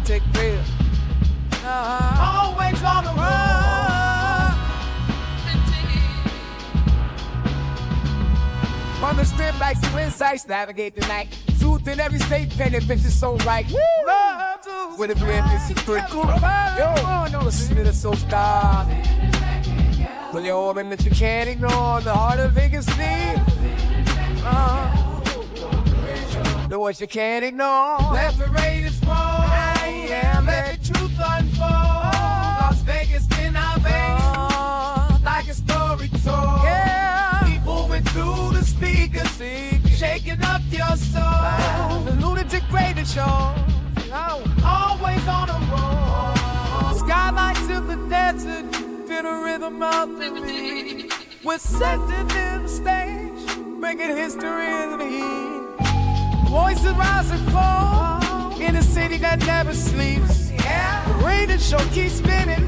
lunatic real. Always on the run. On the strip like some insights, navigate the night. Truth in every state, painted pictures so right. Love to with a brand new secret. Yo, no, listen to the soul star. Pull your organ that you can't ignore. The heart of Vegas need. The words you can't ignore. Let the Raiders roll. I am. Let the truth unfold. Las Vegas in our veins, like a story told. Yeah. Keep moving through the speakers, shaking up your soul. The Lunatic Radio Show. Always on a roll. Skylights of the desert, feel the rhythm of the beat. We're setting in the stage, making history in the heat. Voices rise and fall in a city that never sleeps. Yeah. The radio show keeps spinning,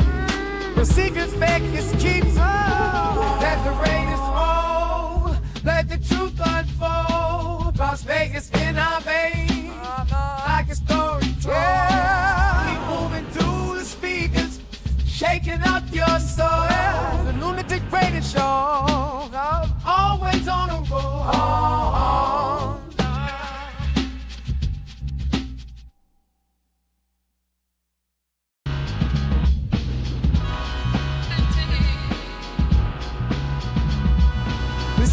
the secrets Vegas keeps. Let the Raiders roll, let the truth unfold. Las Vegas in our veins, like a story told. Yeah. Keep moving through the speakers, shaking up your soul. Yeah. The Lunatic Radio Show, always on a roll.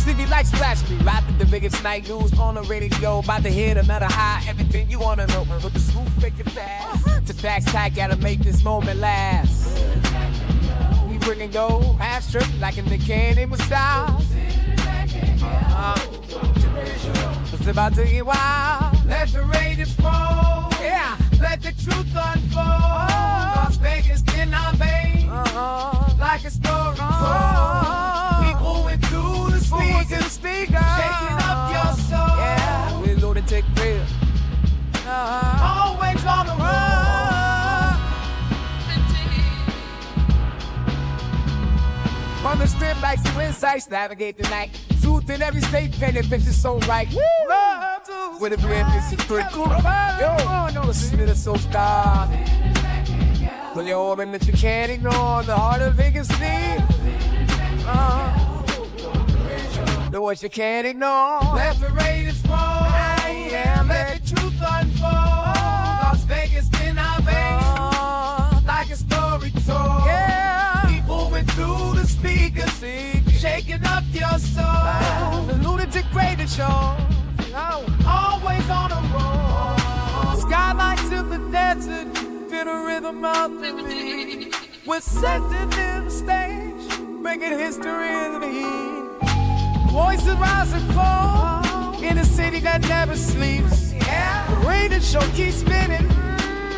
City like splash me, right with the biggest night news on the radio. About to hit another high, everything you wanna know. With the scoop, make it fast. To facts tight, gotta make this moment last. We bring and go, half strip like in the candy with style. It's about to get wild. Let the Raiders roll. Yeah, let the truth unfold. Las Vegas in our veins, like a story told. Keep moving through the speakers, shaking up your soul. Yeah, we're lunatic real. Always on the run. On the strip like some insights, navigate the night. Truth in every state, painted pictures so right. Love to with a brand new secret. Yo, no, listen to the soul star. Pull your organ that you can't ignore. The heart of Vegas need. The words you can't ignore. Let the Raiders roll. I am. Let the truth unfold. Las Vegas in our veins, like a story told. Yeah. Keep moving through the speakers, shaking up your soul. The Lunatic Radio Show, always on a roll. Skylights of the desert, feel the rhythm of the beat. We're setting in the stage, making history in the heat. Voices rise and fall in a city that never sleeps. Yeah. The radio show keeps spinning,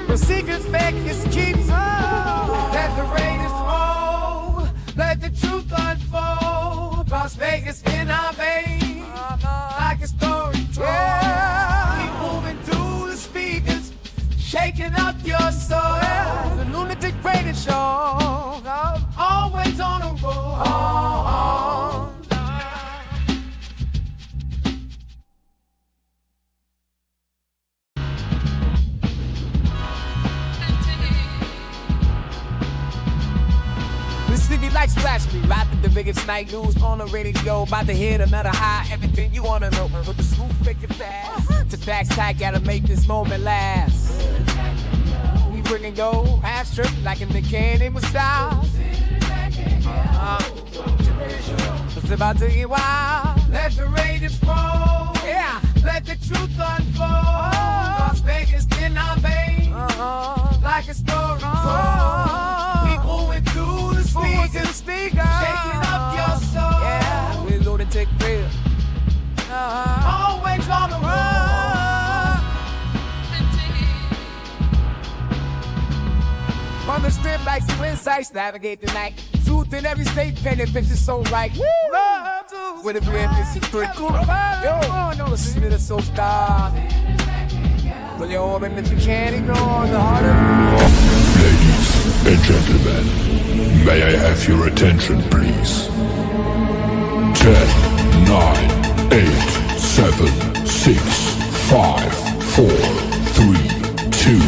the secrets Vegas keeps. Let the Raiders roll, let the truth unfold. Las Vegas in our veins, like a story told. Yeah. Keep moving through the speakers, shaking up your soul. Yeah. The Lunatic Radio Show, always on a roll. City like splash me, right with the biggest night news on the radio. About to hit another high, everything you wanna know. With the scoop, make it fast. To facts tight, gotta make this moment last. We bring and go, half strip like in the candy with style. It's about to get wild. Let the Raiders roll. Yeah, let the truth unfold. Las Vegas in our veins, like a story told. Keep moving through the speakers, shaking up your soul. Yeah, we're lunatic real. Always on the run. On the strip like some insights, navigate the night. Truth in every state, painted pictures so right. Love to with a brand new secret. Yo, no, listen to the soul star. Pull your organ that you can't ignore. The heart of Ladies and gentlemen, may I have your attention, please? 10, 9, 8, 7, 6, 5, 4, 3, 2,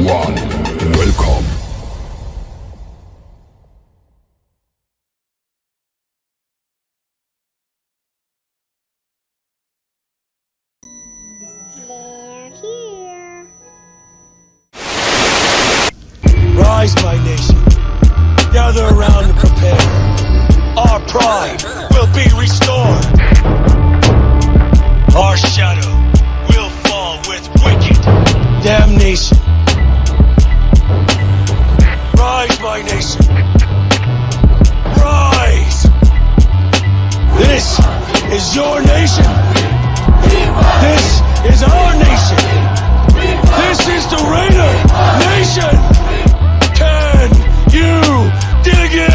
1. Rise, my nation. Gather around and prepare. Our pride will be restored. Our shadow will fall with wicked damnation. Rise, my nation. Rise. This is your nation. This is our nation. This is the Raider Nation. Can you dig it?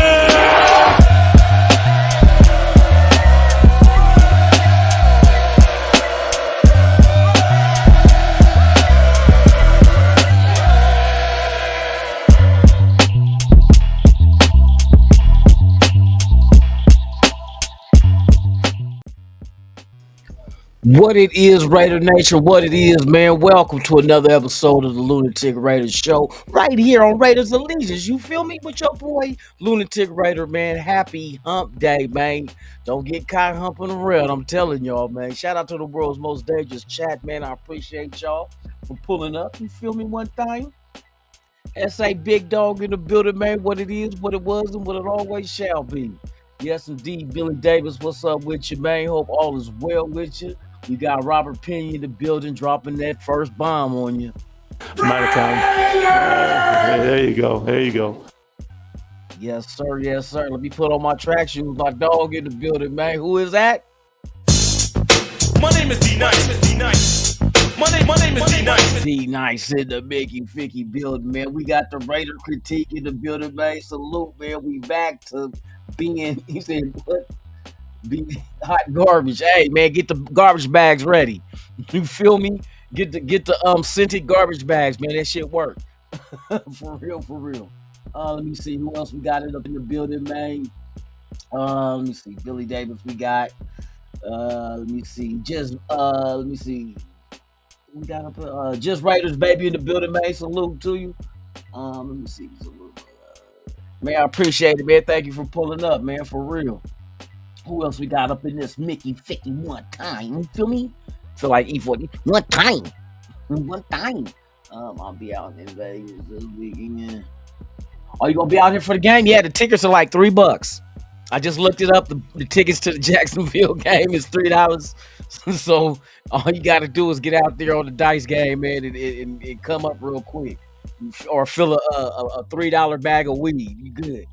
What it is, Raider Nation, what it is, man. Welcome to another episode of the Lunatic Raiders Show, right here on Raiders Allegiance. You feel me? With your boy, Lunatic Raider, man. Happy hump day, man. Don't get caught humping the rail, I'm telling y'all, man. Shout out to the world's most dangerous chat, man. I appreciate y'all for pulling up. You feel me one time? S.A. Big Dog in the building, man. What it is, what it was, and what it always shall be. Yes, indeed. Billy Davis, what's up with you, man? Hope all is well with you. We got Robert Pena in the building dropping that first bomb on you. Might have time. There you go. There you go. Yes, sir. Yes, sir. Let me put on my track shoes. My dog in the building, man. Who is that? My name is D-Nice. My name is D-Nice. D-Nice in the Mickey Ficky building, man. We got the Raider critique in the building, man. Salute, man. We back to being, he said, what? Be hot garbage. Hey, man, get the garbage bags ready. You feel me? Get the scented garbage bags, man. That shit work. For real, for real. Let me see who else we got it up in the building, man. Let me see. Billy Davis, we got. Let me see. Let me see. We got up just Raiders baby in the building, man. Salute to you. Let me see. Salute. Man, I appreciate it, man. Thank you for pulling up, man. For real. Who else we got up in this Mickey 50 one time? You feel me? Feel like E40 one time. One time. I'll be out in Vegas this weekend. Oh, you gonna be out here for the game? Yeah, the tickets are like $3. I just looked it up. The tickets to the Jacksonville game is $3. So all you gotta do is get out there on the dice game, man, and come up real quick. Or fill a $3 bag of weed. You good.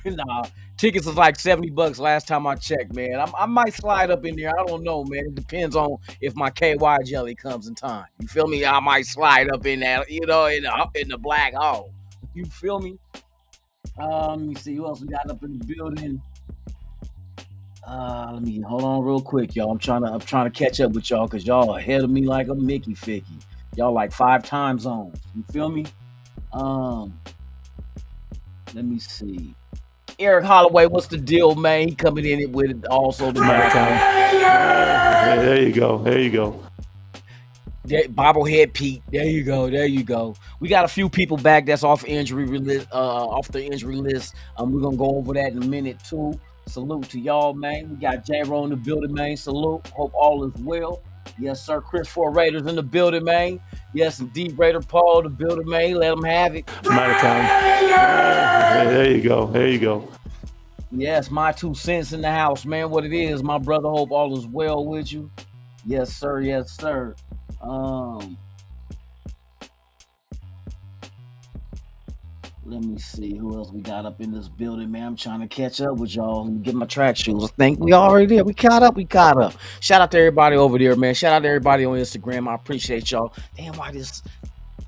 Nah, tickets was like $70 last time I checked, man. I might slide up in there. I don't know, man. It depends on if my KY jelly comes in time. You feel me? I might slide up in that, in the black hole. You feel me? Let me see who else we got up in the building. Let me hold on real quick, y'all. I'm trying to catch up with y'all because y'all ahead of me like a Mickey Ficky. Y'all like 5 time zones. You feel me? Let me see. Eric Holloway, what's the deal, man? He coming in it with it also the Might have time. There you go. There you go. Bobblehead Pete. There you go. There you go. We got a few people back that's off injury list. Off the injury list. We're gonna go over that in a minute too. Salute to y'all, man. We got J-Ro in the building, man. Salute. Hope all is well. Yes, sir. Chris 4 Raiders in the building, man. Yes, indeed. Raider Paul in the building, man. Let him have it. Might have time. There you go. There you go. Yes, my 2 cents in the house, man. What it is, my brother. Hope all is well with you. Yes, sir. Yes, sir. Let me see who else we got up in this building, man. I'm trying to catch up with y'all and get my track shoes. I think we already there. We caught up. Shout out to everybody over there, man. Shout out to everybody on Instagram. I appreciate y'all. Damn, why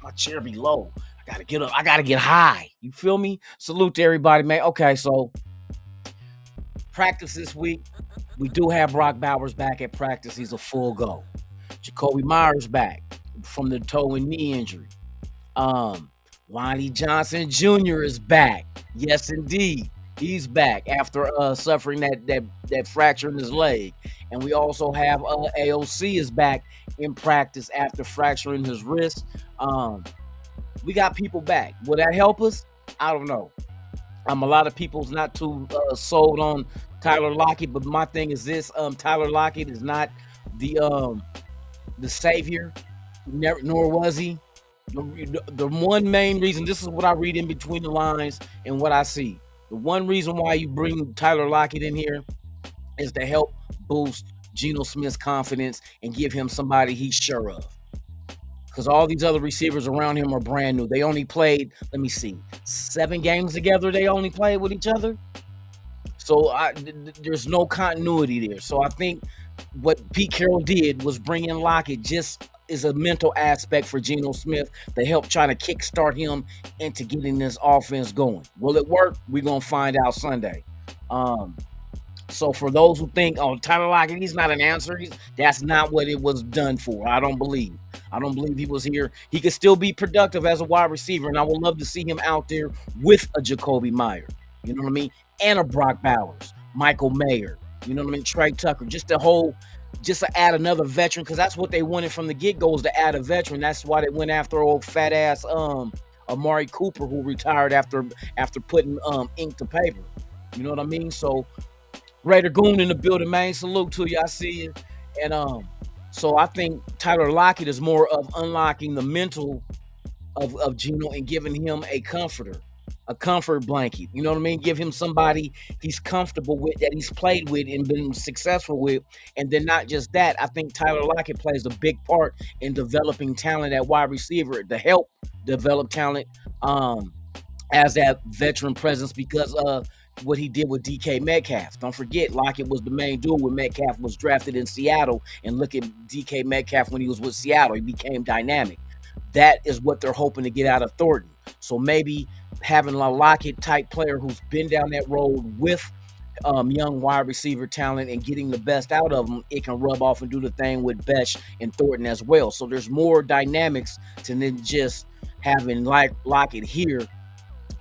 my chair be low? I gotta get up. I gotta get high. You feel me? Salute to everybody, man. Okay, so practice this week. We do have Brock Bowers back at practice. He's a full go. Jacoby Myers back from the toe and knee injury. Lonnie Johnson Jr. is back. Yes, indeed. He's back after suffering that fracture in his leg. And we also have AOC is back in practice after fracturing his wrist. We got people back. Will that help us? I don't know. A lot of people's not too sold on Tyler Lockett, but my thing is this: Tyler Lockett is not the savior, nor was he. The one main reason, this is what I read in between the lines and what I see. The one reason why you bring Tyler Lockett in here is to help boost Geno Smith's confidence and give him somebody he's sure of. Because all these other receivers around him are brand new. They only played, let me see, 7 games together. They only played with each other. So there's no continuity there. So I think what Pete Carroll did was bring in Lockett just is a mental aspect for Geno Smith to help try to kickstart him into getting this offense going. Will it work? We're going to find out Sunday. So for those who think, oh, Tyler Lockett, he's not an answer, that's not what it was done for. I don't believe he was here. He could still be productive as a wide receiver, and I would love to see him out there with a Jacoby Meyer, you know what I mean, and a Brock Bowers, Michael Mayer, you know what I mean, Trey Tucker, just to add another veteran, because that's what they wanted from the get-go, was to add a veteran. That's why they went after old fat-ass Amari Cooper, who retired after putting ink to paper. You know what I mean? So Raider Goon in the building, man. Salute to you. I see you. And so I think Tyler Lockett is more of unlocking the mental of Geno and giving him a comfort blanket. You know what I mean? Give him somebody he's comfortable with, that he's played with and been successful with. And then not just that, I think Tyler Lockett plays a big part in developing talent at wide receiver, to help develop talent as that veteran presence, because what he did with DK Metcalf. Don't forget, Lockett was the main dude when Metcalf was drafted in Seattle, and look at DK Metcalf when he was with Seattle. He became dynamic. That is what they're hoping to get out of Thornton. So maybe having a Lockett type player who's been down that road with young wide receiver talent and getting the best out of them, it can rub off and do the thing with Besh and Thornton as well. So there's more dynamics to than just having Lockett here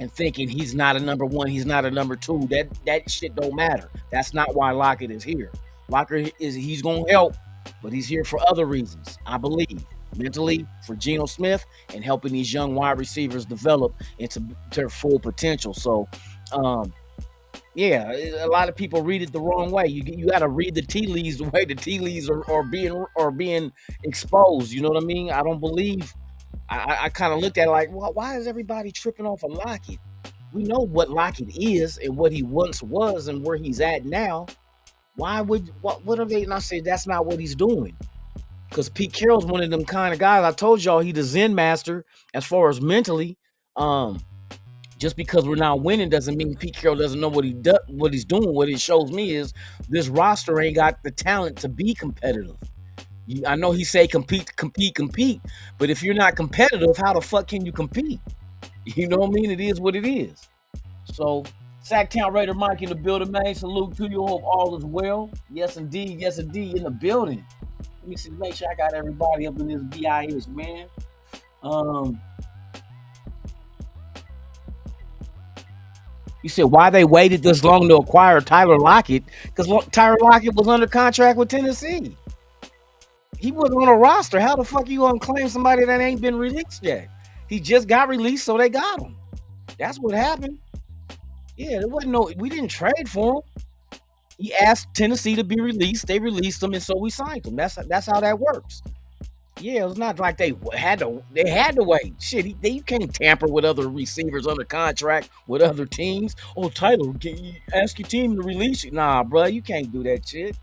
and thinking he's not a number 1, he's not a number 2. That shit don't matter. That's not why Lockett is here. He's gonna help, but he's here for other reasons, I believe. Mentally, for Geno Smith, and helping these young wide receivers develop into their full potential. So yeah, a lot of people read it the wrong way. You got to read the tea leaves the way the tea leaves are being exposed. You know what I mean? I don't believe. I kind of looked at it like, well, why is everybody tripping off of Lockett? We know what Lockett is and what he once was and where he's at now. What are they? And I say that's not what he's doing. Because Pete Carroll's one of them kind of guys. I told y'all he's the Zen master as far as mentally. Just because we're not winning doesn't mean Pete Carroll doesn't know what he's doing. What it shows me is this roster ain't got the talent to be competitive. I know he say compete, but if you're not competitive, how the fuck can you compete? You know what I mean? It is what it is. So, Sacktown Raider Mike in the building, man. Salute to you. Hope all is well. Yes, indeed, in the building. Let me see, make sure I got everybody up in this BIS, man. You said why they waited this long to acquire Tyler Lockett? Because Tyler Lockett was under contract with Tennessee. He wasn't on a roster. How the fuck you gonna claim somebody that ain't been released yet? He just got released, so they got him. That's what happened. Yeah, there wasn't we didn't trade for him. He asked Tennessee to be released. They released him, and so we signed him. That's how that works. Yeah, it was not like they had to wait. Shit, you can't tamper with other receivers under contract with other teams. Oh, Tyler, can you ask your team to release you? Nah, bro, you can't do that shit.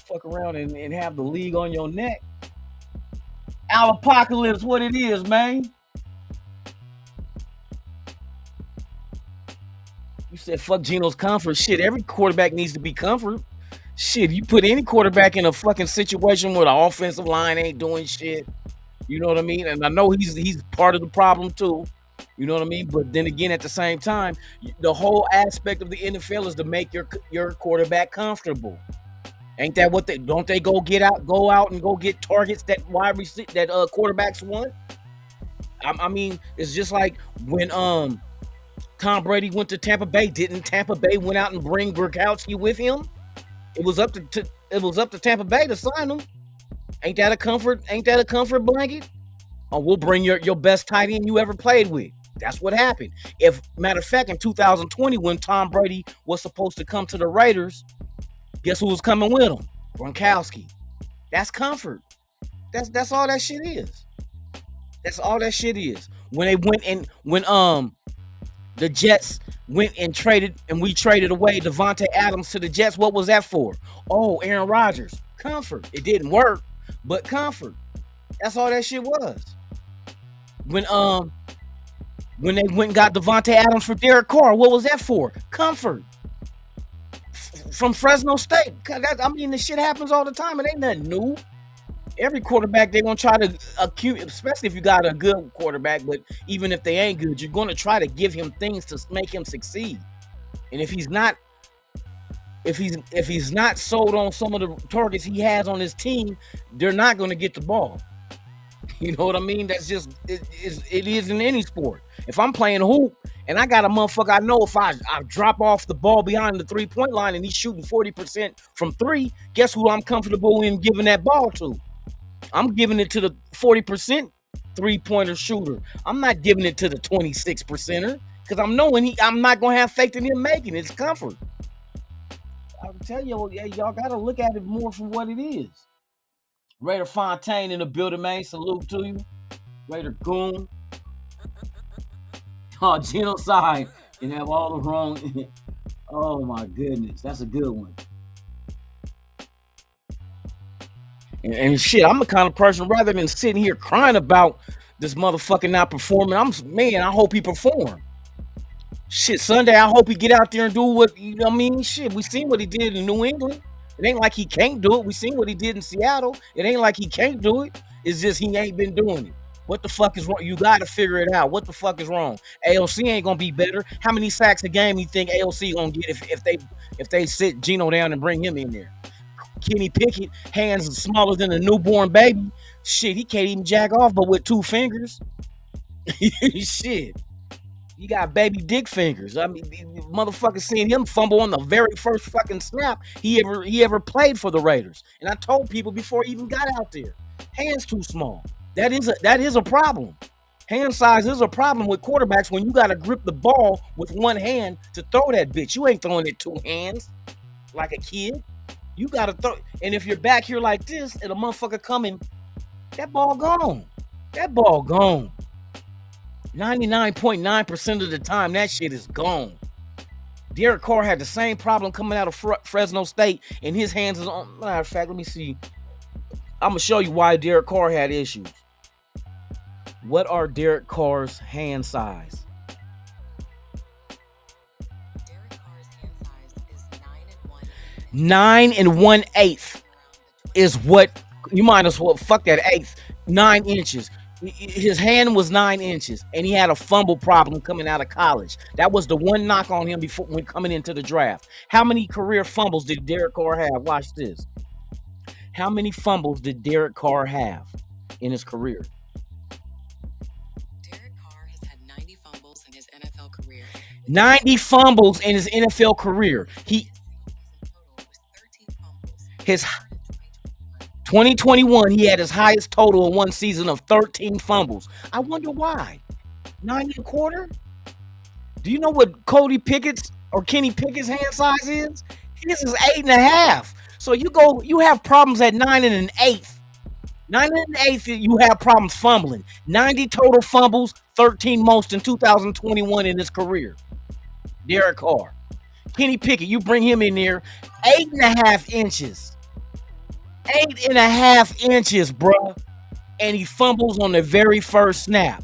Fuck around and have the league on your neck. Apocalypse, what it is, man. You said fuck Geno's comfort. Shit, every quarterback needs to be comfort. Shit, you put any quarterback in a fucking situation where the offensive line ain't doing shit. You know what I mean? And I know he's part of the problem too. You know what I mean? But then again, at the same time, the whole aspect of the NFL is to make your quarterback comfortable. Ain't that what don't they go out and go get targets that quarterbacks want? I mean, it's just like when Tom Brady went to Tampa Bay. Didn't Tampa Bay went out and bring Gronkowski with him? It was up to Tampa Bay to sign him. Ain't that a comfort blanket? Oh, we'll bring your best tight end you ever played with. That's what happened. Matter of fact, in 2020, when Tom Brady was supposed to come to the Raiders, guess who was coming with him? Gronkowski. That's comfort. That's all that shit is. That's all that shit is. When they went and when the Jets went and traded, and we traded away Devontae Adams to the Jets. What was that for? Oh, Aaron Rodgers. Comfort. It didn't work, but comfort. That's all that shit was. When they went and got Devontae Adams for Derek Carr, what was that for? Comfort. From Fresno State. I mean, the shit happens all the time. It ain't nothing new. Every quarterback, they're going to try to accumulate, especially if you got a good quarterback, but even if they ain't good, you're going to try to give him things to make him succeed. And if he's not sold on some of the targets he has on his team, they're not going to get the ball. You know what I mean? That's just, it is in any sport. If I'm playing hoop and I got a motherfucker, I know if I drop off the ball behind the 3-point line and he's shooting 40% from 3, guess who I'm comfortable in giving that ball to? I'm giving it to the 40% 3-pointer shooter. I'm not giving it to the 26%er because I'm knowing I'm not going to have faith in him making it. It's comfort. I'll tell you, y'all got to look at it more for what it is. Raider Fontaine in the building, man. Salute to you. Raider Goon. Oh, genocide. And have all the wrong. Oh, my goodness. That's a good one. And shit, I'm the kind of person, rather than sitting here crying about this motherfucker not performing, I hope he perform. Shit, Sunday, I hope he get out there and do what, you know what I mean? Shit, we seen what he did in New England. It ain't like he can't do it. We seen what he did in Seattle. It ain't like he can't do it. It's just he ain't been doing it. What the fuck is wrong? You got to figure it out. What the fuck is wrong? AOC ain't going to be better. How many sacks a game you think AOC going to get if they sit Geno down and bring him in there? Kenny Pickett, hands smaller than a newborn baby. Shit, he can't even jack off but with 2 fingers. Shit. He got baby dick fingers. I mean, motherfucker seen him fumble on the very first fucking snap he ever played for the Raiders. And I told people before he even got out there, hands too small. That is a problem. Hand size is a problem with quarterbacks when you got to grip the ball with one hand to throw that bitch. You ain't throwing it 2 hands like a kid. You got to throw. And if you're back here like this and a motherfucker coming, that ball gone. That ball gone. 99.9% of the time, that shit is gone. Derek Carr had the same problem coming out of Fresno State, and his hands is on. Matter of fact, let me see. I'm going to show you why Derek Carr had issues. What are Derek Carr's hand size? Derek Carr's hand size is 9 1/8 is what you might as well fuck that eighth. 9 inches. His hand was 9 inches, and he had a fumble problem coming out of college. That was the one knock on him before when coming into the draft. How many career fumbles did Derek Carr have? Watch this. How many fumbles did Derek Carr have in his career? Derek Carr has had 90 fumbles in his NFL career. 90 fumbles in his NFL career. His 2021, he had his highest total in one season of 13 fumbles. I wonder why. 9 1/4? Do you know what Cody Pickett's or Kenny Pickett's hand size is? His is 8 1/2. So you have problems at 9 1/8. 9 1/8, you have problems fumbling. 90 total fumbles, 13 most in 2021 in his career. Derek Carr. Kenny Pickett, you bring him in there, 8 1/2 inches. 8 1/2 inches, bro. And he fumbles on the very first snap.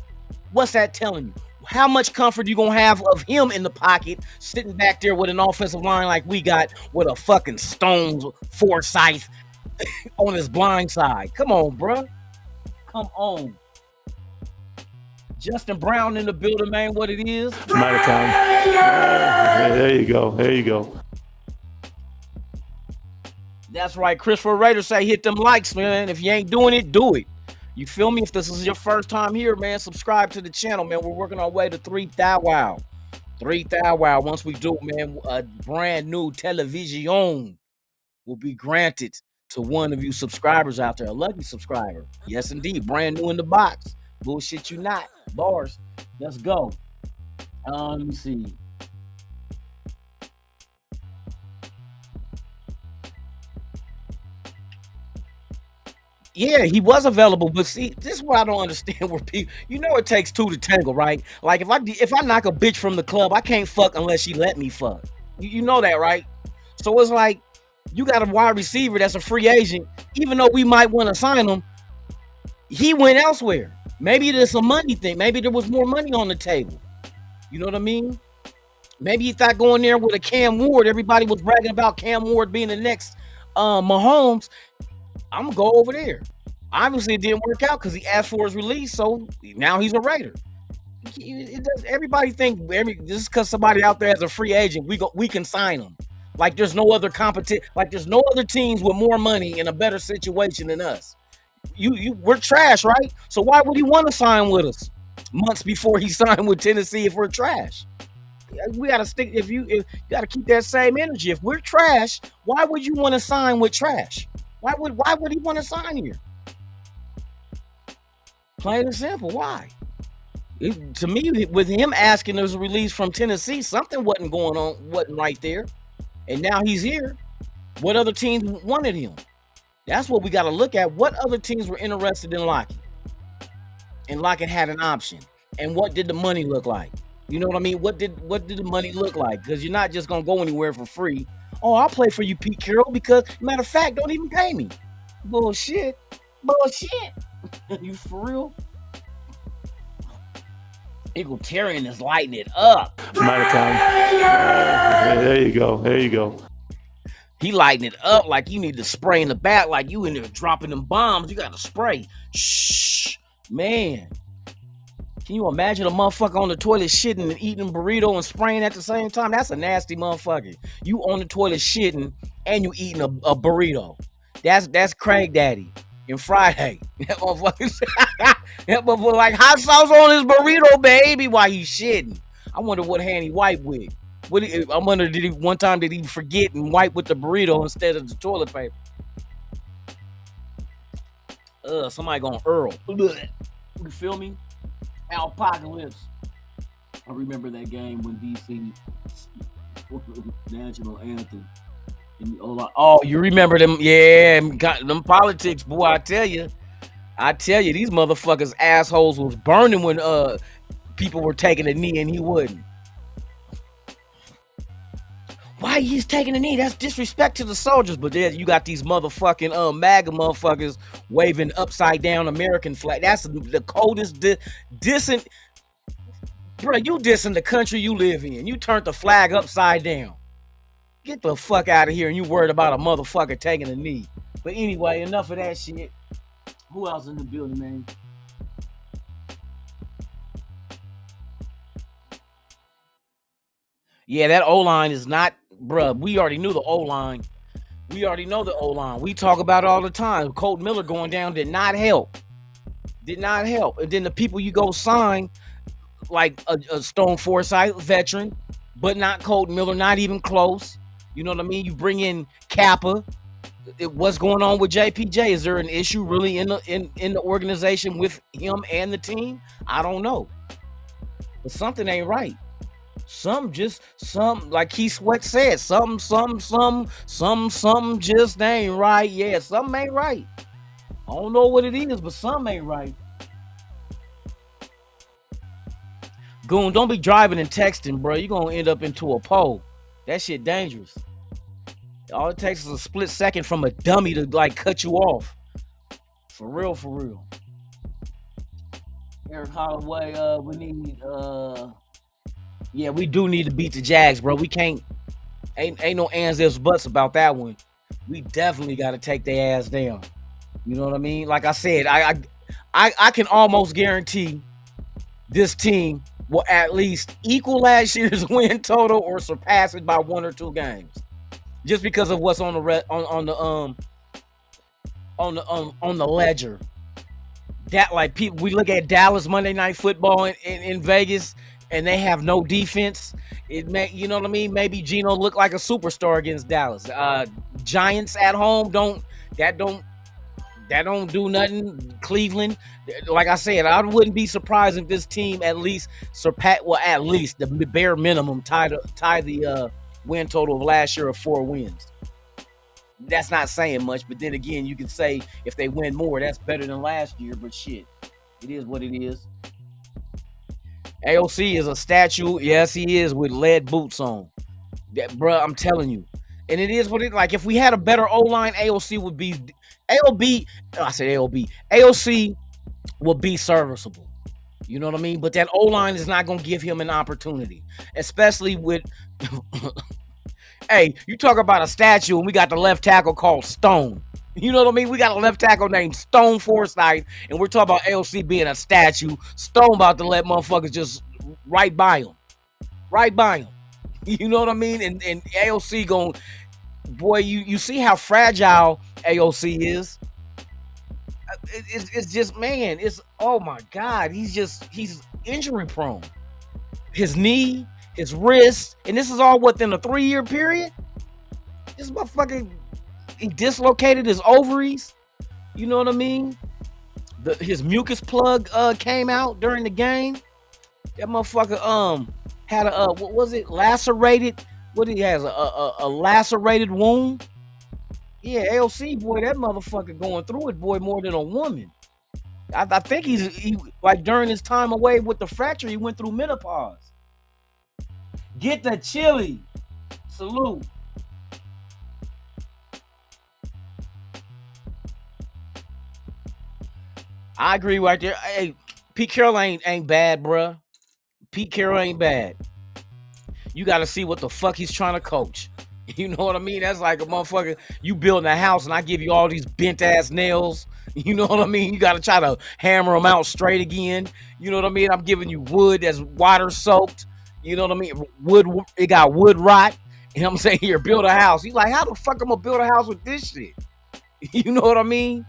What's that telling you? How much comfort you gonna have of him in the pocket, sitting back there with an offensive line like we got with a fucking Stones Forsyth on his blind side? Come on, bro. Come on. Justin Brown in the building, man. What it is? I'm out of time. There you go. There you go. That's right. Christopher Raider say hit them likes, man. If you ain't doing it, do it. You feel me? If this is your first time here, man, subscribe to the channel, man. We're working our way to 3,000. 3,000. Once we do, man, a brand new television will be granted to one of you subscribers out there. A lucky subscriber. Yes, indeed. Brand new in the box. Bullshit you not. Bars. Let's go. Let me see. Yeah, he was available, but see, this is what I don't understand. Where people, it takes two to tangle, right? Like if I knock a bitch from the club, I can't fuck unless she let me fuck. You know that, right? So it's like you got a wide receiver that's a free agent, even though we might want to sign him. He went elsewhere. Maybe there's a money thing. Maybe there was more money on the table. You know what I mean? Maybe he thought going there with a Cam Ward. Everybody was bragging about Cam Ward being the next Mahomes. I'm gonna go over there. Obviously, it didn't work out because he asked for his release, so now he's a Raider. Everybody think this is because somebody out there as a free agent. We can sign him. Like there's no other Like there's no other teams with more money in a better situation than us. We're trash, right? So why would he want to sign with us months before he signed with Tennessee if we're trash? We gotta stick. If you gotta keep that same energy. If we're trash, why would you want to sign with trash? Why would he want to sign here? Plain and simple. Why? To me, with him asking his release from Tennessee, something wasn't right there. And now he's here. What other teams wanted him? That's what we got to look at. What other teams were interested in Lockett? And Lockett had an option. And what did the money look like? You know what I mean? What did the money look like? Because you're not just gonna go anywhere for free. Oh, I'll play for you, Pete Carroll, because matter of fact, don't even pay me. Bullshit. You for real? Egalitarian is lighting it up. Might have come. There you go. He lighting it up like you need to spray in the back, like you in there dropping them bombs. You got to spray. Shh, man. Can you imagine a motherfucker on the toilet shitting and eating a burrito and spraying at the same time? That's a nasty motherfucker. You on the toilet shitting and you eating a burrito. That's Craig Daddy and Friday. That motherfucker like hot sauce on his burrito, baby, while he shitting. I wonder what hand he wiped with. I wonder did he forget and wipe with the burrito instead of the toilet paper? Somebody gonna Earl. You feel me? Apocalypse. I remember that game when DC national anthem. Oh, you remember them? Yeah, them politics, boy. I tell you, these motherfuckers assholes was burning when people were taking a knee and he wouldn't. Why he's taking a knee? That's disrespect to the soldiers. But then you got these motherfucking MAGA motherfuckers waving upside down American flag. That's the coldest dissing. Bro, you dissing the country you live in. You turned the flag upside down. Get the fuck out of here and you worried about a motherfucker taking a knee. But anyway, enough of that shit. Who else in the building, man? Yeah, that O-line is not, bruh. We already knew the O-line. We already know the O-line. We talk about it all the time. Colt Miller going down did not help. And then the people you go sign, like a Stone Forsythe veteran, but not Colt Miller, not even close. You know what I mean? You bring in Kappa. What's going on with JPJ? Is there an issue really in the organization with him and the team? I don't know. But something ain't right. Some like Keith Sweat said, some just ain't right. Yeah, something ain't right. I don't know what it is, but something ain't right. Goon, don't be driving and texting, bro. You're gonna end up into a pole. That shit dangerous. All it takes is a split second from a dummy to like cut you off. For real. Eric Holloway, we need yeah, we do need to beat the Jags, bro. We can't. Ain't no ands, ifs, buts about that one. We definitely got to take their ass down. You know what I mean? Like I said, I can almost guarantee this team will at least equal last year's win total or surpass it by 1 or 2 games, just because of what's on the ledger. That like people, we look at Dallas Monday Night Football in Vegas. And they have no defense. You know what I mean? Maybe Geno looked like a superstar against Dallas. Giants at home don't do nothing. Cleveland, like I said, I wouldn't be surprised if this team at least at least the bare minimum tie the win total of last year of 4 wins. That's not saying much, but then again, you can say if they win more, that's better than last year. But shit, it is what it is. AOC is a statue. Yes, he is with lead boots on. That, bruh, I'm telling you. And it is what it like. If we had a better O-line, AOC would be AOB. I said AOB. AOC would be serviceable. You know what I mean? But that O-line is not gonna give him an opportunity, especially with. Hey, you talk about a statue, and we got the left tackle called Stone. You know what I mean? We got a left tackle named Stone Forsythe, and we're talking about AOC being a statue. Stone about to let motherfuckers just right by him. Right by him. You know what I mean? And AOC going, boy, you see how fragile AOC is. It's just, man, it's, oh my God. He's injury prone. His knee, his wrist, and this is all within a 3-year period. This motherfucker, he dislocated his ovaries. You know what I mean? His mucus plug came out during the game. That motherfucker had a what was it? Lacerated. What he has a lacerated wound. Yeah, AOC boy, that motherfucker going through it, boy, more than a woman. I think he like during his time away with the fracture, he went through menopause. Get the chili. Salute. I agree right there. Hey, Pete Carroll ain't bad, bruh. Pete Carroll ain't bad. You got to see what the fuck he's trying to coach. You know what I mean? That's like a motherfucker. You building a house and I give you all these bent ass nails. You know what I mean? You got to try to hammer them out straight again. You know what I mean? I'm giving you wood that's water soaked. You know what I mean? Wood, it got wood rot. You know what I'm saying? Here, build a house. He's like, how the fuck I'm gonna build a house with this shit? You know what I mean?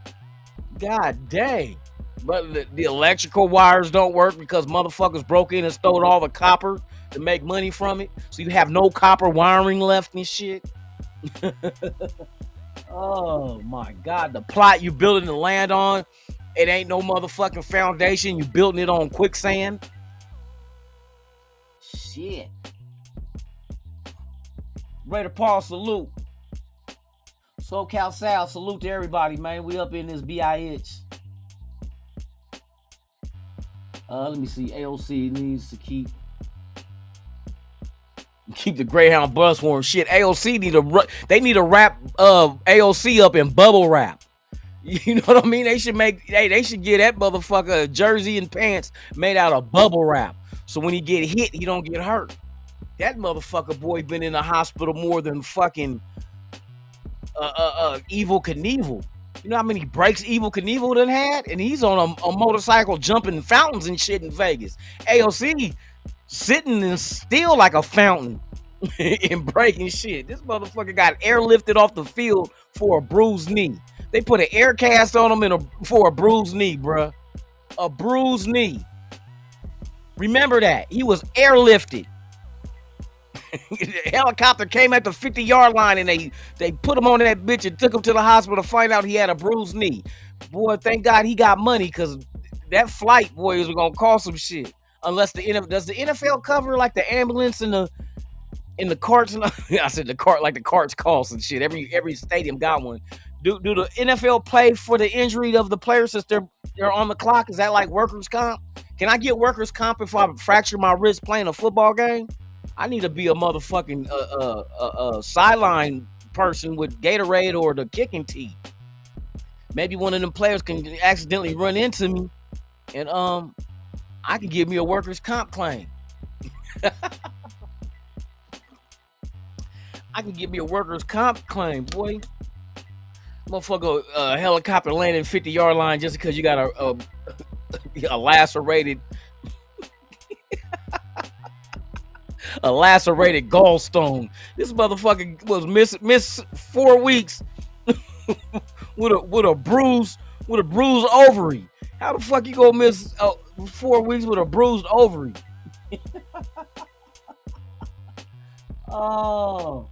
God dang. But the electrical wires don't work because motherfuckers broke in and stole all the copper to make money from it. So you have no copper wiring left and shit. Oh my God. The plot you building the land on, it ain't no motherfucking foundation. You building it on quicksand. Shit. Raider Paul, salute. SoCal South, salute to everybody, man. We up in this BIH. Let me see. AOC needs to keep the Greyhound bus warm. Shit, AOC need to wrap AOC up in bubble wrap. You know what I mean? They should get that motherfucker a jersey and pants made out of bubble wrap. So when he get hit, he don't get hurt. That motherfucker boy been in the hospital more than fucking Evil Knievel. You know how many breaks Evil Knievel done had? And he's on a motorcycle jumping fountains and shit in Vegas. AOC sitting and still like a fountain and breaking shit. This motherfucker got airlifted off the field for a bruised knee. They put an air cast on him for a bruised knee, bruh. A bruised knee. Remember that. He was airlifted. The helicopter came at the 50-yard line and they put him on that bitch and took him to the hospital to find out he had a bruised knee. Boy, thank God he got money because that flight, boy, is gonna cost some shit. Unless does the NFL cover like the ambulance and the carts? And I said the cart, like the carts cost and shit. Every stadium got one. Do the NFL pay for the injury of the players since they're on the clock? Is that like workers' comp? Can I get workers' comp if I fracture my wrist playing a football game? I need to be a motherfucking sideline person with Gatorade or the kicking tee. Maybe one of them players can accidentally run into me, and I can give me a workers' comp claim. I can give me a workers' comp claim, boy. Motherfucker, helicopter landing 50-yard line just because you got a lacerated. A lacerated gallstone. This motherfucker was miss 4 weeks with a bruised ovary. How the fuck you gonna miss 4 weeks with a bruised ovary? Oh.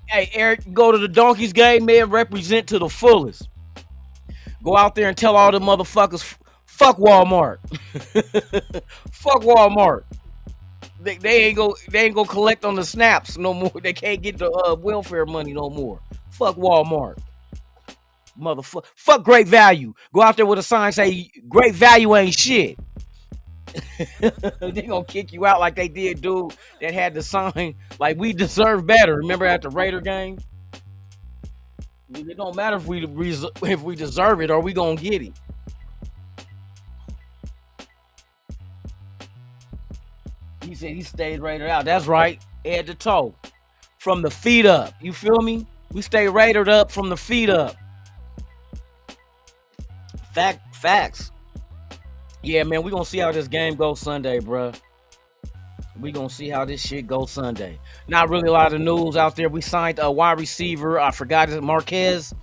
Hey, Eric, go to the Donkeys game, man. Represent to the fullest. Go out there and tell all the motherfuckers, fuck Walmart. Fuck Walmart. They ain't go collect on the snaps no more. They can't get the welfare money no more. Fuck Walmart. Motherfucker. Fuck Great Value. Go out there with a sign say Great Value ain't shit. They gonna kick you out like they did dude that had the sign like we deserve better. Remember at the Raider game? It don't matter if we deserve it or we gonna get it. He said he stayed Raider out. That's right, head to toe, from the feet up. You feel me? We stay Raidered up from the feet up. Facts. Yeah, man, we gonna see how this game goes Sunday, bruh. We gonna see how this shit goes Sunday. Not really a lot of news out there. We signed a wide receiver. I forgot his Marquez.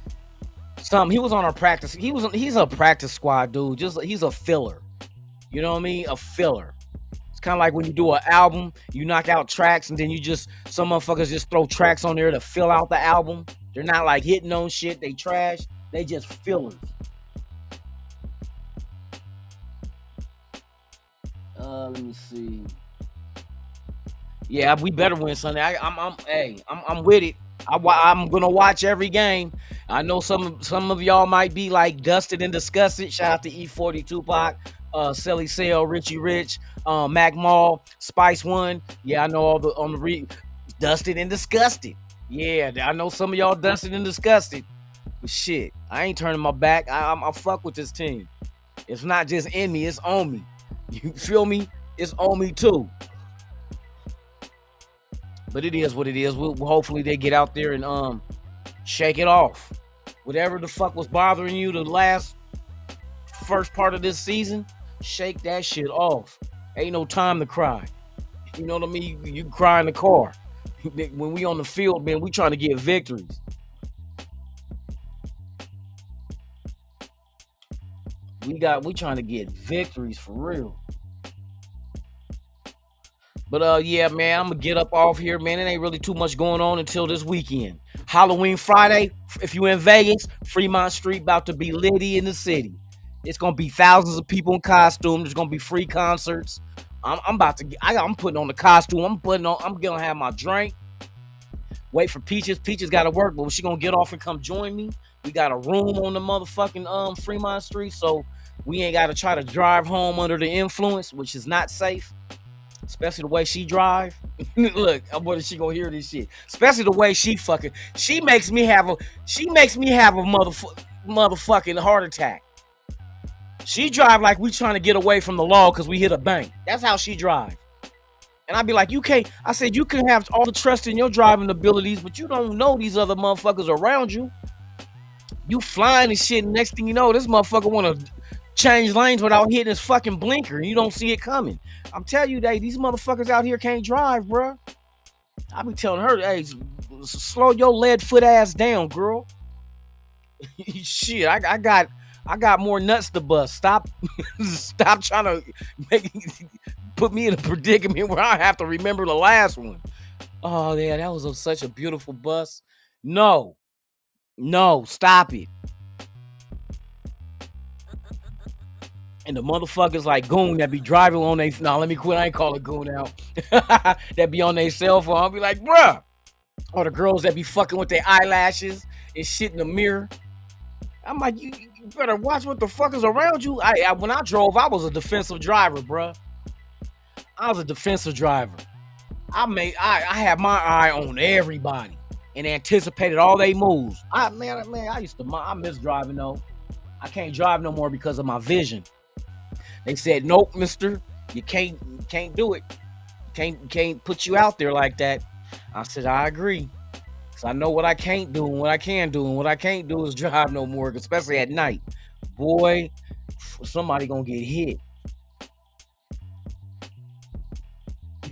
He was on our practice. He's a practice squad dude. He's a filler. You know what I mean? A filler. It's kind of like when you do an album, you knock out tracks, and then some motherfuckers just throw tracks on there to fill out the album. They're not like hitting on shit. They trash. They just fillers. Let me see. Yeah, we better win Sunday. I'm with it. I'm gonna watch every game. I know some of y'all might be like dusted and disgusted. Shout out to E40 Tupac, Selly Sale, Richie Rich, Mac Mall, Spice One. Yeah, I know all the dusted and disgusted. Yeah, I know some of y'all dusted and disgusted. But shit, I ain't turning my back. I fuck with this team. It's not just in me, it's on me. You feel me? It's on me too. But it is what it is. Hopefully they get out there and shake it off. Whatever the fuck was bothering you the first part of this season, shake that shit off. Ain't no time to cry. You know what I mean? You cry in the car. When we on the field, man, we trying to get victories. We trying to get victories for real. But yeah, man, I'm gonna get up off here, man. It ain't really too much going on until this weekend. Halloween Friday, if you in Vegas, Fremont Street about to be litty in the city. It's gonna be thousands of people in costume. There's gonna be free concerts. I'm putting on the costume. I'm gonna have my drink. Wait for Peaches. Peaches gotta work, but she gonna get off and come join me. We got a room on the motherfucking Fremont Street, so we ain't gotta try to drive home under the influence, which is not safe. Especially the way she drive. Look, I'm wondering she gonna hear this shit. Especially the way she makes me have a motherfucking heart attack. She drive like we trying to get away from the law because we hit a bank. That's how she drive. And I'd be like, you can have all the trust in your driving abilities, but you don't know these other motherfuckers around you. You flying and shit, and next thing you know, this motherfucker wanna change lanes without hitting his fucking blinker, and you don't see it coming. I'm telling you, these motherfuckers out here can't drive, bro. I be telling her, hey, slow your lead foot ass down, girl. Shit, I got more nuts to bust. Stop trying to put me in a predicament where I have to remember the last one. Oh yeah, that was such a beautiful bus. No, stop it. And the motherfuckers like Goon that be driving on they let me quit. I ain't call it Goon out. That be on their cell phone. I'll be like, bruh. Or the girls that be fucking with their eyelashes and shit in the mirror. I'm like, you better watch what the fuck is around you. When I drove, I was a defensive driver, bruh. I was a defensive driver. I had my eye on everybody and anticipated all they moves. I miss driving though. I can't drive no more because of my vision. They said, nope, mister, you can't do it. Can't put you out there like that. I said, I agree. Because I know what I can't do and what I can do. And what I can't do is drive no more, especially at night. Boy, somebody gonna get hit.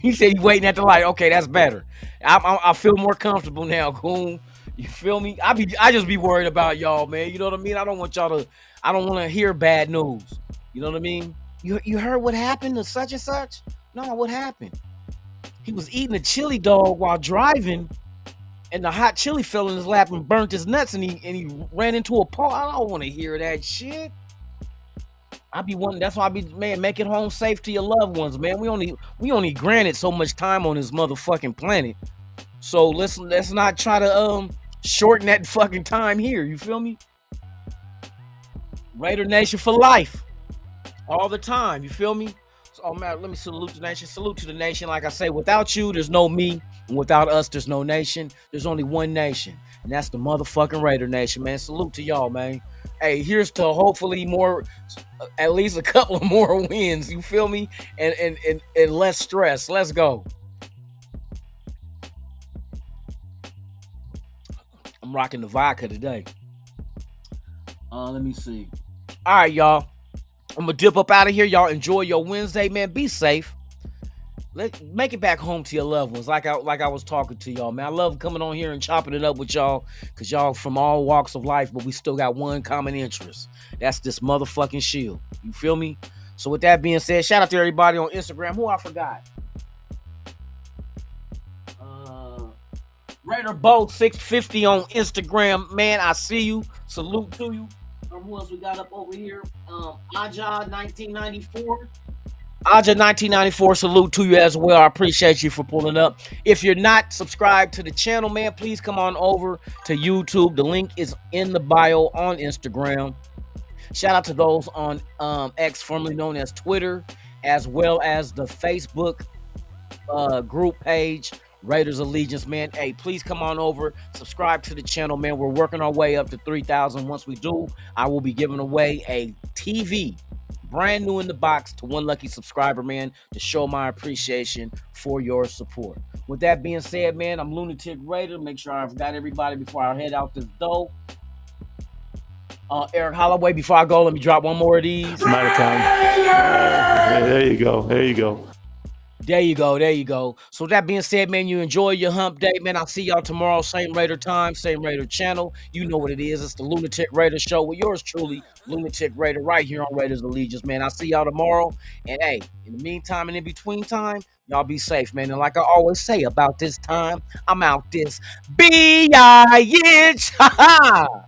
He said he waiting at the light. Okay, that's better. I feel more comfortable now, Coon. You feel me? I just be worried about y'all, man. You know what I mean? I don't want to hear bad news. You know what I mean? You heard what happened to such and such? No, what happened? He was eating a chili dog while driving, and the hot chili fell in his lap and burnt his nuts, and he ran into a pole. I don't want to hear that shit. I be wanting. That's why I be, man, make it home safe to your loved ones, man. We only granted so much time on this motherfucking planet. So let's not try to shorten that fucking time here. You feel me? Raider Nation for life. All the time. You feel me? So, oh man, let me salute the nation. Salute to the nation. Like I say, without you, there's no me. And without us, there's no nation. There's only one nation. And that's the motherfucking Raider Nation, man. Salute to y'all, man. Hey, here's to hopefully more, at least a couple of more wins. You feel me? And less stress. Let's go. I'm rocking the vodka today. Let me see. All right, y'all. I'm gonna dip up out of here. Y'all enjoy your Wednesday, man. Be safe. Make it back home to your loved ones, like I was talking to y'all, man. I love coming on here and chopping it up with y'all, because y'all from all walks of life, but we still got one common interest. That's this motherfucking shield. You feel me? So with that being said, shout out to everybody on Instagram. Who I forgot? Raider Boat 650 on Instagram, man. I see you. Salute to you. Who else we got up over here? Aja 1994. Aja 1994, salute to you as well. I appreciate you for pulling up. If you're not subscribed to the channel, man, please come on over to YouTube. The link is in the bio on Instagram. Shout out to those on X, formerly known as Twitter, as well as the Facebook group page, Raiders Allegiance, man. Hey, please come on over, subscribe to the channel, man. We're working our way up to 3,000. Once we do, I will be giving away a TV, brand new in the box, to one lucky subscriber, man, to show my appreciation for your support. With that being said, man, I'm Lunatic Raider. Make sure I've got everybody before I head out this door. Eric Holloway, before I go, let me drop one more of these. It's my time. Yeah, there you go. There you go. There you go. There you go. So with that being said, man, you enjoy your hump day, man. I'll see y'all tomorrow. Same Raider time, same Raider channel. You know what it is. It's the Lunatic Raider Show with yours truly, Lunatic Raider, right here on Raiders Allegiance, man. I'll see y'all tomorrow. And hey, in the meantime and in between time, y'all be safe, man. And like I always say about this time, I'm out this bitch. Ha ha.